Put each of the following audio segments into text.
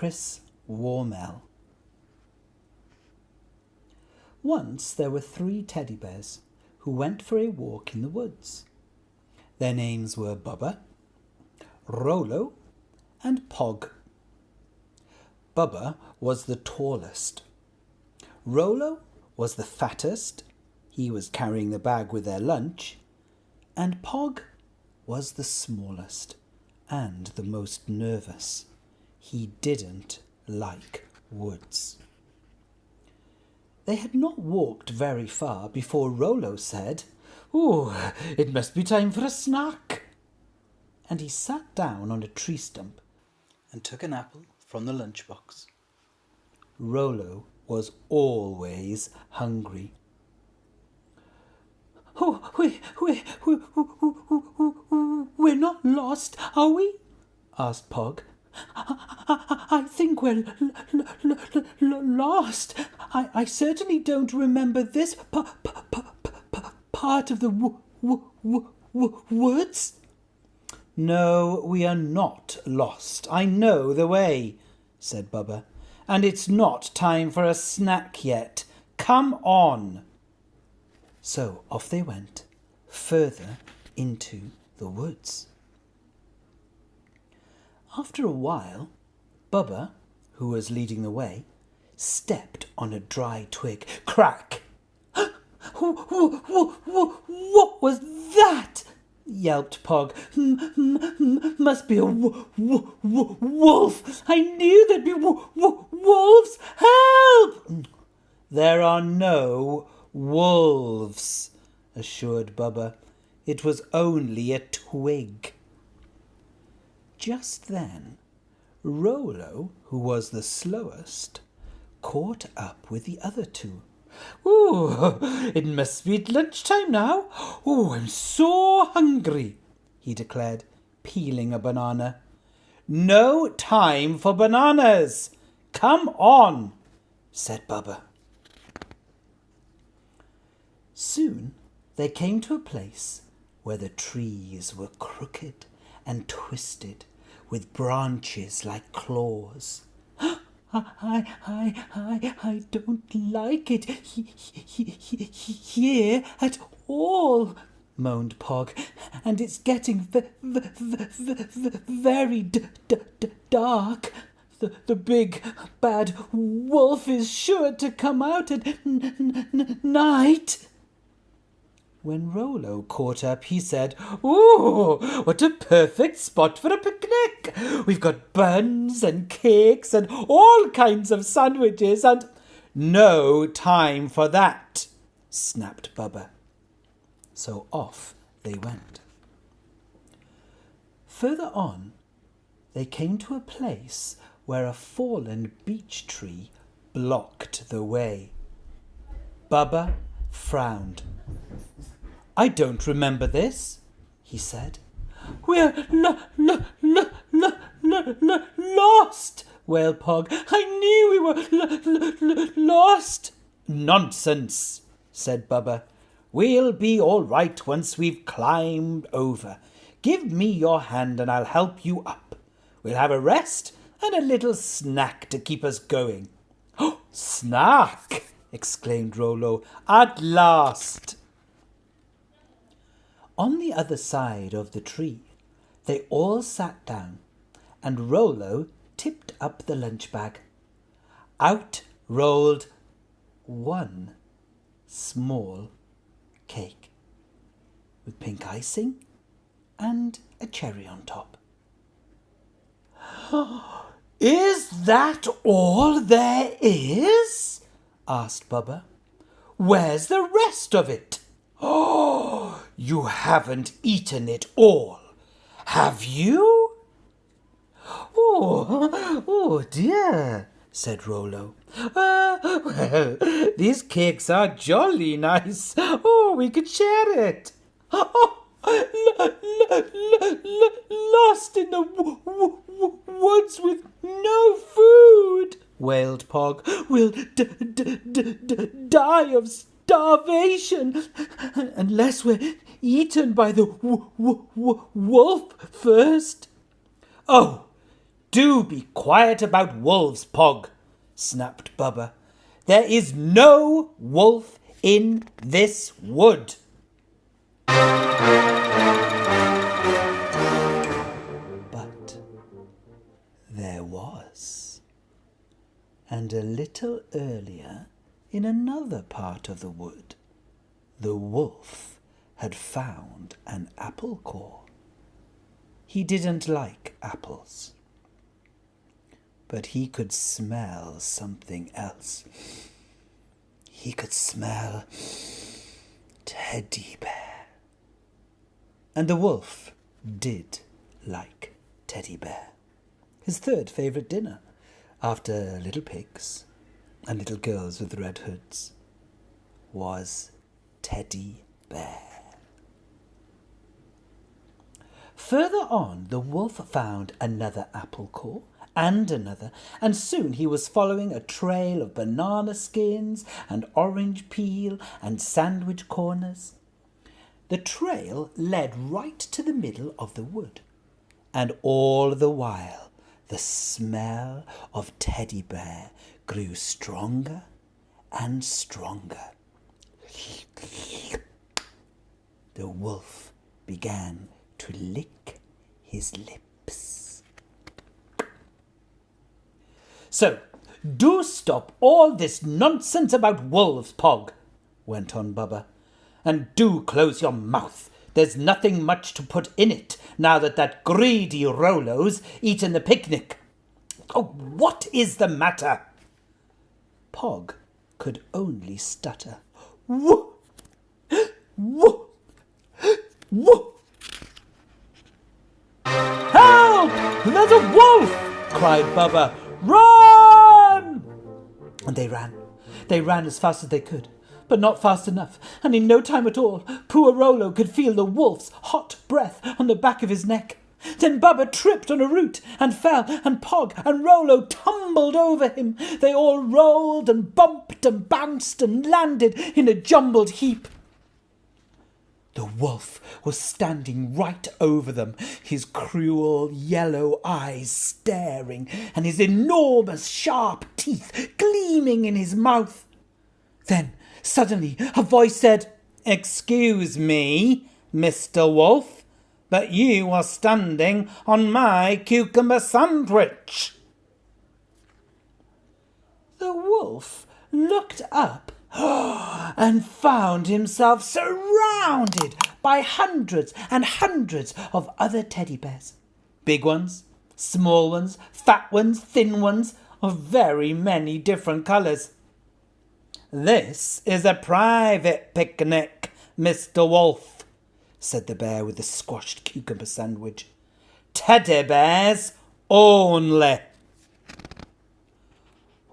Wormell. Once there were 3 teddy bears who went for a walk in the woods. Their names were Bubba, Rollo, and Pog. Bubba was the tallest. Rollo was the fattest. He was carrying the bag with their lunch. And Pog was the smallest and the most nervous. He didn't like woods. They had not walked very far before Rollo said, "Oh, it must be time for a snack." And he sat down on a tree stump and took an apple from the lunchbox. Rollo was always hungry. "Oh, we're not lost, are we?" asked Pog. I think we're lost. I certainly don't remember this part of the woods. "No, we are not lost. I know the way," said Bubba. "And it's not time for a snack yet. Come on." So off they went, further into the woods. After a while, Bubba, who was leading the way, stepped on a dry twig. Crack! What was that?" yelped Pog. Must be a wolf. I knew there'd be wolves. Help!" "There are no wolves," assured Bubba. "It was only a twig." Just then, Rollo, who was the slowest, caught up with the other 2. "Ooh, it must be lunchtime now. Oh, I'm so hungry," he declared, peeling a banana. "No time for bananas. Come on," said Bubba. Soon they came to a place where the trees were crooked and twisted, with branches like claws. I don't like it here at all," moaned Pog, "and it's getting very dark. The big bad wolf is sure to come out at night." When Rollo caught up, he said, "Oh, what a perfect spot for a picnic. We've got buns and cakes and all kinds of sandwiches and—" "No time for that," snapped Bubba. So off they went. Further on, they came to a place where a fallen beech tree blocked the way. Bubba frowned. "I don't remember this," he said. "We're lost," wailed Pog. "I knew we were lost." "Nonsense," said Bubba. "We'll be all right once we've climbed over. Give me your hand and I'll help you up. We'll have a rest and a little snack to keep us going." "Oh, snack!" exclaimed Rollo. "At last!" On the other side of the tree, they all sat down, and Rollo tipped up the lunch bag. Out rolled one small cake, with pink icing and a cherry on top. "Is that all there is?" asked Bubba. "Where's the rest of it?" "Oh, you haven't eaten it all, have you?" Oh dear," said Rollo. Well, these cakes are jolly nice. Oh, we could share it." Lost in the woods with no food," wailed Pog. "We'll die of starvation unless we're eaten by the wolf first." "Oh, Do be quiet about wolves, Pog, snapped Bubba. There is no wolf in this wood. But there was. And a little earlier, in another part of the wood, the wolf had found an apple core. He didn't like apples, but he could smell something else. He could smell teddy bear. And the wolf did like teddy bear. His third favourite dinner, after little pigs and little girls with red hoods, was teddy bear. Further on, the wolf found another apple core and another, and soon he was following a trail of banana skins and orange peel and sandwich corners. The trail led right to the middle of the wood, and all the while the smell of teddy bear grew stronger and stronger. The wolf began to lick his lips. So, do stop all this nonsense about wolves, Pog, went on Bubba. And do close your mouth. There's nothing much to put in it now that greedy Rollo's eaten the picnic. Oh, what is the matter? Pog could only stutter. Woo! Woo! Woo! Help! There's a wolf! cried Bubba. Run! And they ran. They ran as fast as they could, but not fast enough, and in no time at all, poor Rollo could feel the wolf's hot breath on the back of his neck. Then Bubba tripped on a root and fell, and Pog and Rollo tumbled over him. They all rolled and bumped and bounced and landed in a jumbled heap. The wolf was standing right over them, his cruel yellow eyes staring, and his enormous sharp teeth gleaming in his mouth. Then, suddenly, a voice said, "Excuse me, Mr. Wolf, but you are standing on my cucumber sandwich." The wolf looked up and found himself surrounded by hundreds and hundreds of other teddy bears. Big ones, small ones, fat ones, thin ones, of very many different colours. "This is a private picnic, Mr. Wolf," said the bear with the squashed cucumber sandwich. "Teddy bears only."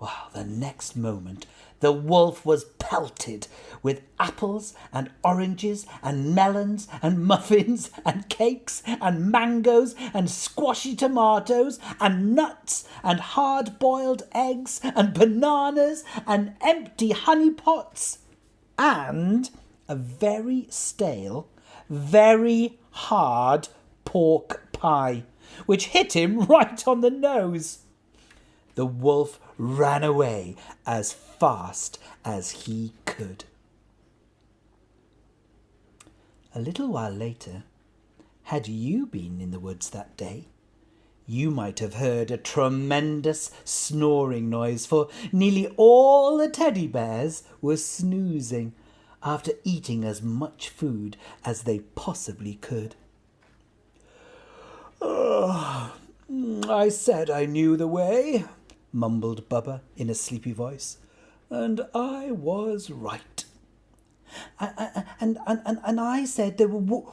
Well, the next moment the wolf was pelted with apples and oranges and melons and muffins and cakes and mangoes and squashy tomatoes and nuts and hard-boiled eggs and bananas and empty honey pots and a very stale, very hard pork pie, which hit him right on the nose. The wolf ran away as fast as he could. A little while later, had you been in the woods that day, you might have heard a tremendous snoring noise, for nearly all the teddy bears were snoozing after eating as much food as they possibly could. "I said I knew the way," mumbled Bubba in a sleepy voice, "and I was right." And I said there were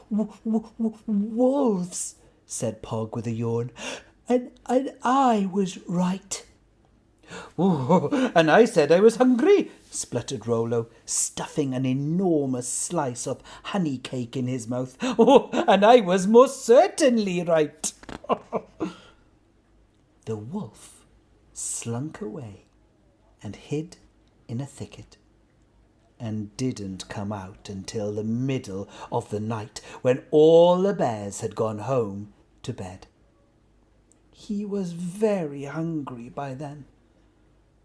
wolves," said Pog with a yawn, and I was right. "And I said I was hungry," spluttered Rollo, stuffing an enormous slice of honey cake in his mouth. "And I was most certainly right." The wolf slunk away and hid in a thicket, and didn't come out until the middle of the night, when all the bears had gone home to bed. He was very hungry by then.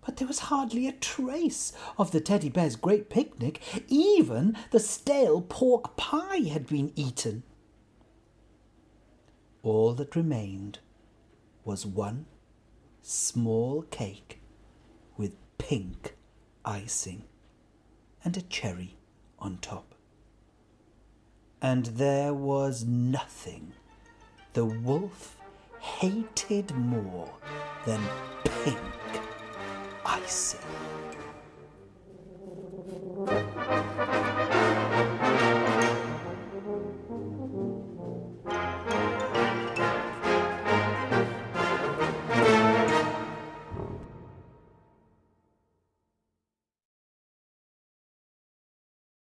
But there was hardly a trace of the teddy bear's great picnic. Even the stale pork pie had been eaten. All that remained was one small cake with pink icing and a cherry on top. And there was nothing the wolf hated more than pink icing.